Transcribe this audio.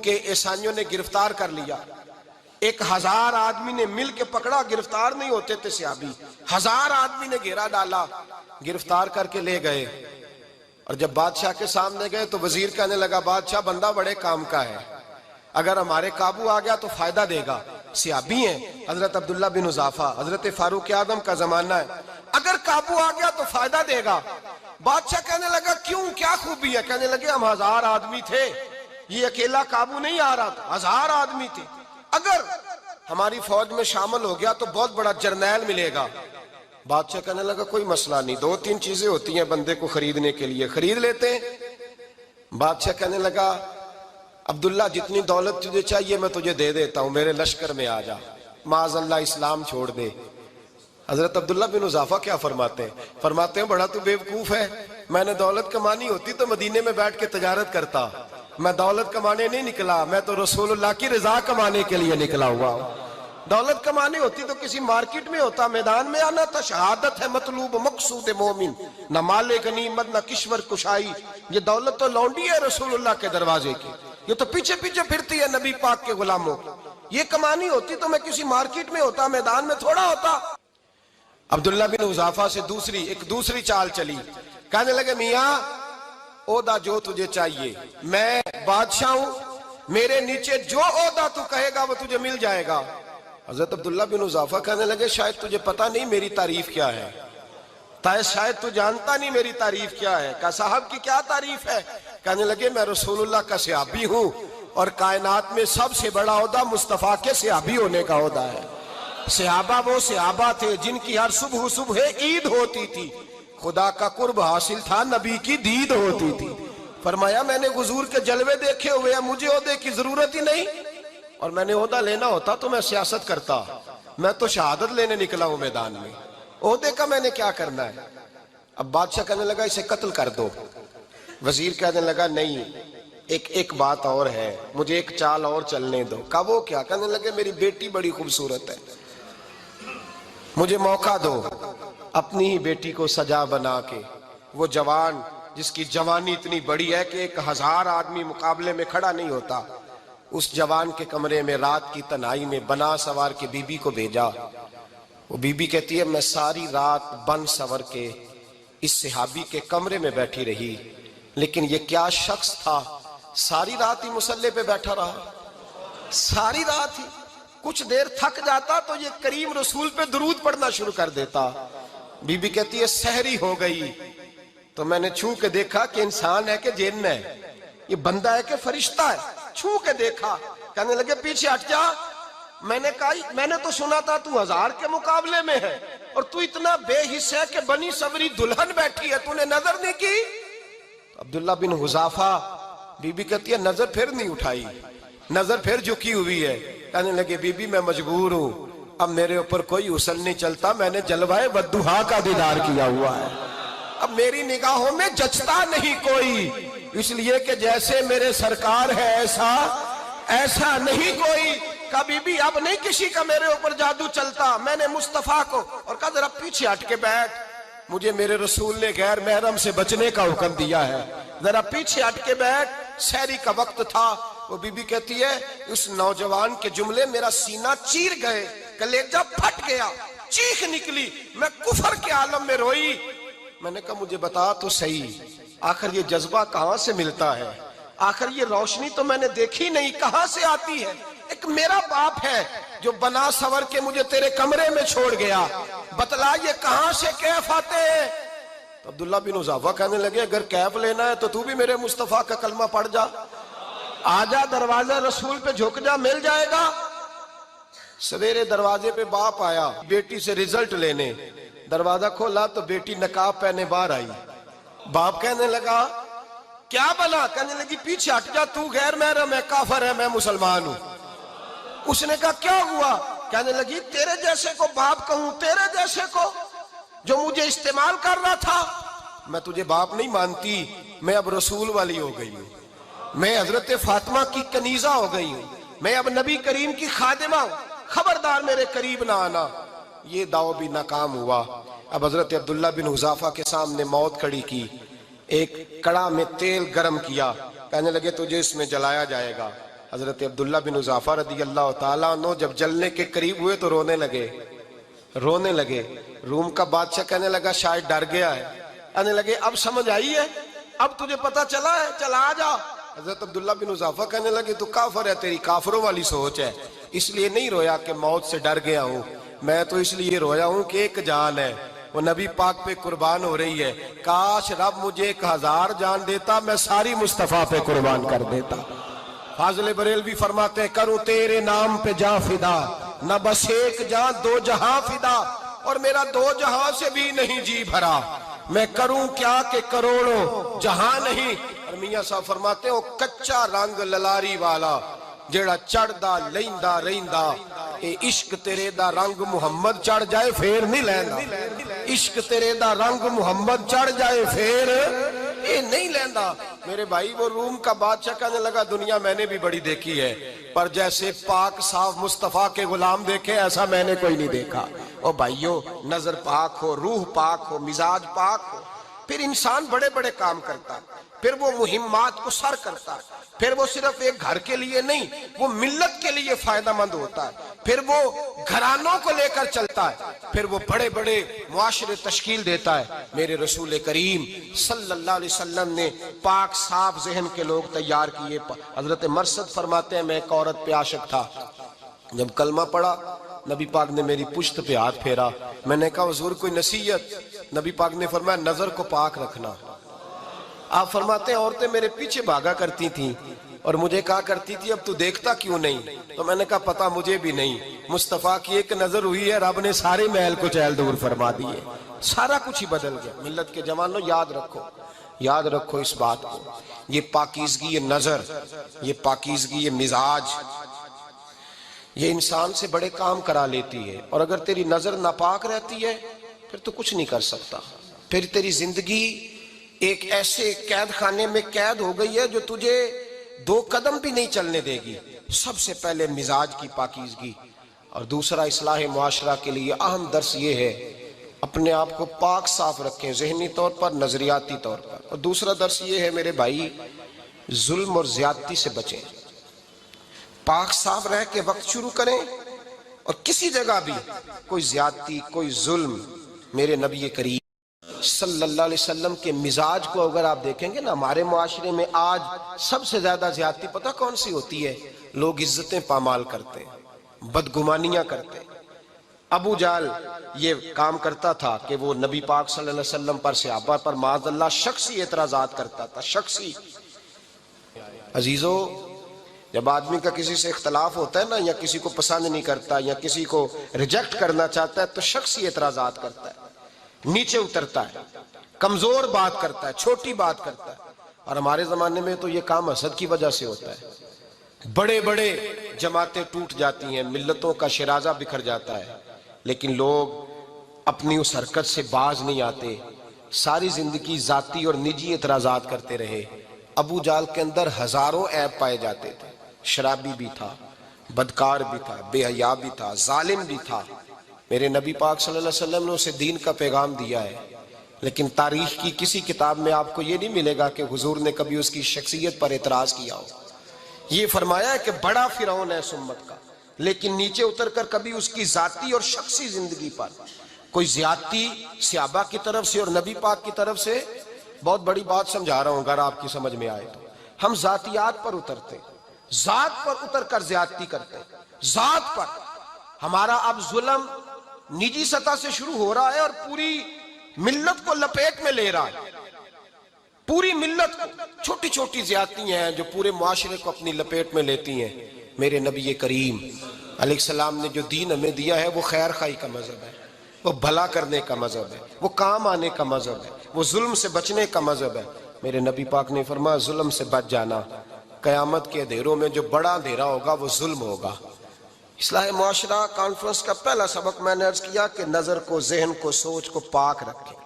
کے عیسائیوں نے گرفتار کر لیا. 1000 آدمی نے مل کے پکڑا, گرفتار نہیں ہوتے تھے صحابی. 1000 آدمی نے گھیرا ڈالا, گرفتار کر کے لے گئے. اور جب بادشاہ کے سامنے گئے تو وزیر کہنے لگا بادشاہ بندہ بڑے کام کا ہے, اگر ہمارے قابو آ گیا تو فائدہ دے گا. صحابی ہیں حضرت عبداللہ بن حذافہ, حضرت فاروق اعظم کا زمانہ ہے, اگر قابو آ گیا تو فائدہ دے گا. بادشاہ کہنے لگا کیوں, کیا خوبی ہے؟ کہنے لگے ہم 1000 آدمی تھے, یہ اکیلا قابو نہیں آ رہا تھا, 1000 آدمی تھے, اگر ہماری فوج میں شامل ہو گیا تو بہت بڑا جرنیل ملے گا. بادشاہ کہنے لگا کوئی مسئلہ نہیں, 2-3 چیزیں ہوتی ہیں بندے کو خریدنے کے لیے, خرید لیتے ہیں. بادشاہ کہنے لگا عبداللہ جتنی دولت تجھے چاہیے میں تجھے دے دیتا ہوں, میرے لشکر میں آ جا, معاذ اللہ اسلام چھوڑ دے. حضرت عبداللہ بن حذافہ کیا فرماتے ہیں؟ فرماتے ہیں بڑا تو بیوقوف ہے, میں نے دولت کمانی ہوتی تو مدینے میں بیٹھ کے تجارت کرتا, میں دولت کمانے نہیں نکلا, میں تو رسول اللہ کی رضا کمانے کے لیے نکلا ہوا ہوں. دولت کمانی ہوتی تو کسی مارکیٹ میں ہوتا, میدان میں آنا تھا. شہادت ہے مطلوب مقصود مومن, نہ مال غنیمت نہ کشور کشائی. یہ دولت تو لونڈی ہے رسول اللہ کے دروازے کی, یہ تو پیچھے پیچھے پھرتی ہے نبی پاک کے غلاموں. یہ کمانی ہوتی تو میں کسی مارکیٹ میں ہوتا, میدان میں تھوڑا ہوتا. عبداللہ بن حذافہ سے دوسری چال چلی. کہنے لگے میاں عہدہ جو تجھے چاہیے, میں بادشاہ ہوں, میرے نیچے جو عہدہ تو کہے گا وہ تجھے مل جائے گا. حضرت عبداللہ بن حذافہ کہنے لگے شاید تجھے پتا نہیں میری تعریف کیا ہے, شاید تو جانتا نہیں میری تعریف کیا ہے. کہا صاحب کی کیا تعریف ہے؟ کہنے لگے میں رسول اللہ کا صحابی ہوں, اور کائنات میں سب سے بڑا عہدہ مصطفیٰ کے صحابی ہونے کا عہدہ ہے. صحابہ وہ صحابہ تھے جن کی ہر صبح عید ہوتی تھی, خدا کا قرب حاصل تھا, نبی کی دید ہوتی تھی. فرمایا میں نے حضور کے جلوے دیکھے ہوئے ہیں, مجھے عہدے کی ضرورت ہی نہیں, اور میں نے عہدہ لینا ہوتا تو میں سیاست کرتا, میں تو شہادت لینے نکلا ہوں میدان میں, عہدے کا میں نے کیا کرنا ہے. اب بادشاہ کہنے لگا اسے قتل کر دو. وزیر کہنے لگا نہیں, ایک بات اور ہے, مجھے ایک چال اور چلنے دو. کہا وہ کیا؟ کہنے لگے میری بیٹی بڑی خوبصورت ہے, مجھے موقع دو اپنی ہی بیٹی کو سجا بنا کے. وہ جوان جس کی جوانی اتنی بڑی ہے کہ 1000 آدمی مقابلے میں کھڑا نہیں ہوتا, اس جوان کے کمرے میں رات کی تنہائی میں بنا سوار کے بی بی کو بھیجا. وہ بی بی کہتی ہے میں ساری رات بن سور کے اس صحابی کے کمرے میں بیٹھی رہی, لیکن یہ کیا شخص تھا, ساری رات ہی مصلے پہ بیٹھا رہا, ساری رات ہی. کچھ دیر تھک جاتا تو یہ کریم رسول پہ درود پڑھنا شروع کر دیتا. بی بی کہتی ہے سحری ہو گئی تو میں نے چھو کے دیکھا کہ انسان ہے کہ جن ہے, یہ بندہ ہے کہ فرشتہ ہے, چھو کے دیکھا. کہنے لگے پیچھے ہٹ جا. میں نے کہا میں نے تو سنا تھا تو 1000 کے مقابلے میں ہے, اور تو اتنا بے حس ہے کہ بنی سوری دلہن بیٹھی ہے, تو نے نظر نہیں کی. عبداللہ بن حذافہ, بی بی کہتی ہے نظر پھر نہیں اٹھائی, نظر پھر جھکی ہوئی ہے. کہنے لگے بی بی میں مجبور ہوں, اب میرے اوپر کوئی حسن نہیں چلتا, میں نے جلوائے والضحیٰ کا دیدار کیا ہوا ہے, اب میری نگاہوں میں جچتا نہیں کوئی, اس لیے کہ جیسے میرے سرکار ہے ایسا نہیں کوئی. کہا بی بی اب نہیں کسی کا میرے اوپر جادو چلتا, میں نے مصطفیٰ کو. اور کہا ذرا پیچھے ہٹ کے بیٹھ, مجھے میرے رسول نے غیر محرم سے بچنے کا حکم دیا ہے, ذرا پیچھے ہٹ کے بیٹھ. سحری کا وقت تھا. وہ بی بی کہتی ہے اس نوجوان کے جملے میرا سینہ چیر گئے, کلیجہ پھٹ گیا, چیخ نکلی, میں کفر کے عالم میں روئی. میں نے کہا مجھے بتا تو صحیح, آخر یہ جذبہ کہاں سے ملتا ہے, آخر یہ روشنی تو میں نے دیکھی نہیں, کہاں سے آتی ہے. ایک میرا باپ ہے جو بنا سور کے مجھے تیرے کمرے میں چھوڑ گیا, بتلا یہ کہاں سے کیف آتے ہیں. تو عبداللہ بن حذافہ کہنے لگے اگر کیف لینا ہے تو بھی میرے مصطفیٰ کا کلمہ پڑھ جا, آجا دروازہ رسول پہ جھک جا, مل جائے گا. سویرے دروازے پہ باپ آیا بیٹی سے رزلٹ لینے, دروازہ کھولا تو بیٹی نقاب پہنے باہر آئی. باپ کہنے لگا کیا بنا؟ کہنے لگی پیچھے ہٹ جا, تو غیر محرم ہے, کافر ہے, میں مسلمان ہوں. اس نے کہا کیا ہوا؟ کہنے لگی تیرے جیسے کو باپ کہوں, تیرے جیسے کو جو مجھے استعمال کر رہا تھا. میں تجھے باپ نہیں مانتی, میں اب رسول والی ہو گئی ہوں, میں حضرت فاطمہ کی کنیزہ ہو گئی ہوں, میں اب نبی کریم کی خادمہ ہوں, خبردار میرے قریب نہ آنا. یہ دعو بھی ناکام ہوا. اب حضرت عبداللہ بن حذافہ کے سامنے موت کھڑی کی, ایک کڑا میں تیل گرم کیا, کہنے لگے تجھے اس میں جلایا جائے گا. حضرت عبداللہ بن حذافہ رضی اللہ تعالیٰ عنہ جب جلنے کے قریب ہوئے تو رونے لگے. روم کا بادشاہ کہنے لگا شاید ڈر گیا ہے. کہنے لگے اب سمجھ آئی ہے, اب تجھے پتا چلا ہے, چلا آ جا. حضرت عبداللہ بن حذافہ کہنے لگے تو کافر ہے, تیری کافروں والی سوچ ہے. اس لیے نہیں رویا کہ موت سے ڈر گیا ہوں, میں تو اس لیے رویا ہوں کہ ایک جان ہے وہ نبی پاک پہ قربان ہو رہی ہے. کاش رب مجھے 1000 جان دیتا, میں ساری مصطفیٰ پہ قربان کر دیتا. فاضل بریلوی فرماتے ہیں کروں تیرے نام پہ جاں فدا, نہ بس ایک جاں 2 جہاں فدا, اور میرا 2 جہاں سے بھی نہیں جی بھرا, میں کروں کیا کہ کروڑوں جہاں نہیں. اور میاں صاحب فرماتے ہیں وہ کچا رنگ للاری والا جیڑا چڑھدا لیندا رہندا, اے عشق تیرے دا رنگ محمد چڑھ جائے پھر نہیں لیندا. عشق تیرے دا رنگ محمد چڑھ جائے پھر اے نہیں لیندا. میرے بھائی وہ روم کا بادشاہ کہنے لگا دنیا میں نے بھی بڑی دیکھی ہے, پر جیسے پاک صاف مصطفیٰ کے غلام دیکھے ایسا میں نے کوئی نہیں دیکھا. او بھائیو, نظر پاک ہو, روح پاک ہو, مزاج پاک ہو, پھر انسان بڑے بڑے کام کرتا ہے, پھر وہ مہمات کو سر کرتا ہے, پھر وہ صرف ایک گھر کے لیے نہیں وہ ملت کے لیے فائدہ مند ہوتا ہے, پھر وہ گھرانوں کو لے کر چلتا ہے, پھر وہ بڑے بڑے معاشرے تشکیل دیتا ہے. میرے رسول کریم صلی اللہ علیہ وسلم نے پاک صاف ذہن کے لوگ تیار کیے. حضرت مرثد فرماتے ہیں میں ایک عورت پہ عاشق تھا, جب کلمہ پڑھا نبی پاک نے میری پشت پہ ہاتھ پھیرا, میں نے کہا حضور کوئی نصیحت؟ نبی پاک نے فرمایا نظر کو پاک رکھنا. آپ فرماتے ہیں عورتیں میرے پیچھے بھاگا کرتی تھیں اور مجھے کہا کرتی تھی اب تو دیکھتا کیوں نہیں؟ تو میں نے کہا پتا مجھے بھی نہیں, مصطفیٰ کی ایک نظر ہوئی ہے, رب نے سارے محل کو چہل دور فرما دیے, سارا کچھ ہی بدل گیا. ملت کے جوانوں یاد رکھو اس بات کو, یہ پاکیزگی, یہ نظر, یہ پاکیزگی, یہ مزاج, یہ انسان سے بڑے کام کرا لیتی ہے. اور اگر تیری نظر ناپاک رہتی ہے پھر تو کچھ نہیں کر سکتا, پھر تیری زندگی ایک ایسے قید خانے میں قید ہو گئی ہے جو تجھے 2 قدم بھی نہیں چلنے دے گی. سب سے پہلے مزاج کی پاکیزگی, اور دوسرا اصلاح معاشرہ کے لیے اہم درس یہ ہے اپنے آپ کو پاک صاف رکھیں, ذہنی طور پر, نظریاتی طور پر. اور دوسرا درس یہ ہے میرے بھائی ظلم اور زیادتی سے بچیں, پاک صاف رہ کے وقت شروع کریں, اور کسی جگہ بھی کوئی زیادتی, کوئی ظلم. میرے نبی کریم صلی اللہ علیہ وسلم کے مزاج کو اگر آپ دیکھیں گے نا, ہمارے معاشرے میں آج سب سے زیادہ زیادتی پتہ کون سی ہوتی ہے؟ لوگ عزتیں پامال کرتے ہیں, بدگمانیاں کرتے ہیں. ابو جہل یہ کام کرتا تھا کہ وہ نبی پاک صلی اللہ علیہ وسلم پر, صحابہ پر معاذ اللہ شخصی اعتراضات کرتا تھا, شخصی. عزیزو, جب آدمی کا کسی سے اختلاف ہوتا ہے نا, یا کسی کو پسند نہیں کرتا, یا کسی کو ریجیکٹ کرنا چاہتا ہے, تو شخصی اعتراضات کرتا ہے, نیچے اترتا ہے, کمزور بات کرتا ہے, چھوٹی بات کرتا ہے. اور ہمارے زمانے میں تو یہ کام حسد کی وجہ سے ہوتا ہے. بڑے بڑے جماعتیں ٹوٹ جاتی ہیں, ملتوں کا شرازہ بکھر جاتا ہے, لیکن لوگ اپنی اس حرکت سے باز نہیں آتے, ساری زندگی ذاتی اور نجی اعتراضات کرتے رہے. ابو جہل کے اندر ہزاروں عیب پائے جاتے تھے, شرابی بھی تھا, بدکار بھی تھا, بے حیا بھی تھا, ظالم بھی تھا. میرے نبی پاک صلی اللہ علیہ وسلم نے اسے دین کا پیغام دیا ہے, لیکن تاریخ کی کسی کتاب میں آپ کو یہ نہیں ملے گا کہ حضور نے کبھی اس کی شخصیت پر اعتراض کیا ہو. یہ فرمایا ہے کہ بڑا فرعون ہے اس امت کا, لیکن نیچے اتر کر کبھی اس کی ذاتی اور شخصی زندگی پر کوئی زیادتی صحابہ کی طرف سے اور نبی پاک کی طرف سے. بہت بڑی بات سمجھا رہا ہوں, اگر آپ کی سمجھ میں آئے تو. ہم ذاتیات پر اترتے, ذات پر اتر کر زیادتی کرتے, ذات پر. ہمارا اب ظلم نجی سطح سے شروع ہو رہا ہے اور پوری ملت کو لپیٹ میں لے رہا ہے, پوری ملت کو. چھوٹی چھوٹی زیادتی ہیں جو پورے معاشرے کو اپنی لپیٹ میں لیتی ہیں. میرے نبی کریم علیہ السلام نے جو دین ہمیں دیا ہے وہ خیر خواہی کا مذہب ہے, وہ بھلا کرنے کا مذہب ہے, وہ کام آنے کا مذہب ہے, وہ ظلم سے بچنے کا مذہب ہے. میرے نبی پاک نے فرمایا ظلم سے بچ جانا, قیامت کے اندھیروں میں جو بڑا اندھیرا ہوگا وہ ظلم ہوگا. اصلاح معاشرہ کانفرنس کا پہلا سبق میں نے عرض کیا کہ نظر کو, ذہن کو, سوچ کو پاک رکھیں.